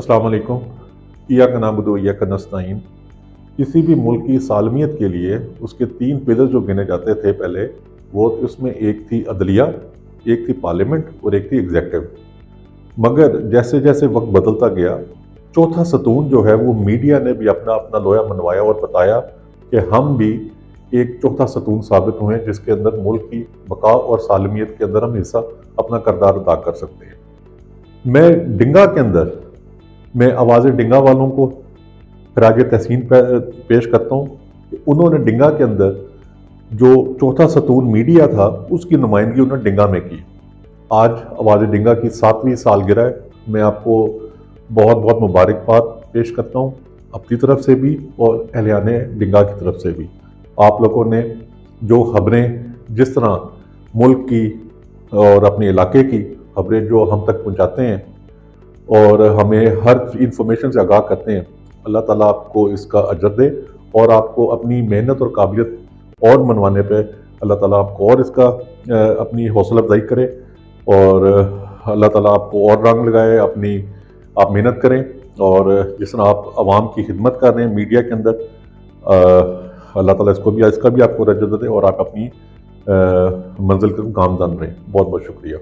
अस्सलाम वालेकुम। इय्याक नअबुदु व इय्याक नस्तईन। किसी भी मुल्क की सालमियत के लिए उसके 3 पिलर जो गिने जाते थे पहले, वो उसमें एक थी अदलिया, एक थी पार्लियामेंट और एक थी एग्जीक्यूटिव। मगर जैसे जैसे वक्त बदलता गया, चौथा सतून जो है वो मीडिया ने भी अपना अपना लोया मनवाया और बताया कि हम भी एक चौथा सतून साबित हुए जिसके अंदर मुल्क की बका और सालमियत के अंदर हम हिस्सा अपना किरदार अदा कर सकते हैं। मैं डिंगा के अंदर मैं आवाज़ डिंगा वालों को खराज तहसीन पेश करता हूँ। उन्होंने डिंगा के अंदर जो चौथा सतून मीडिया था उसकी नुमाइंदगी उन्होंने डिंगा में की। आज आवाज़ डिंगा की 7वीं सालगिरह है। मैं आपको बहुत बहुत मुबारकबाद पेश करता हूँ अपनी तरफ से भी और अहलियाने डिंगा की तरफ से भी। आप लोगों ने जो खबरें जिस तरह मुल्क की और अपने इलाके की खबरें जो हम तक पहुँचाते हैं और हमें हर इंफॉर्मेशन से आगाह करते हैं, अल्लाह ताला आपको इसका अजर दे और आपको अपनी मेहनत और काबिलियत और मनवाने पे अल्लाह ताला आपको और इसका अपनी हौसला अफजाई करे और अल्लाह ताला आपको और रंग लगाए। आप मेहनत करें और जिस तरह आप आवाम की खिदमत कर रहे हैं मीडिया के अंदर, अल्लाह ताला इसका भी आपको अजर दे और आप अपनी मंजिल के गामजन रहें। बहुत बहुत शुक्रिया।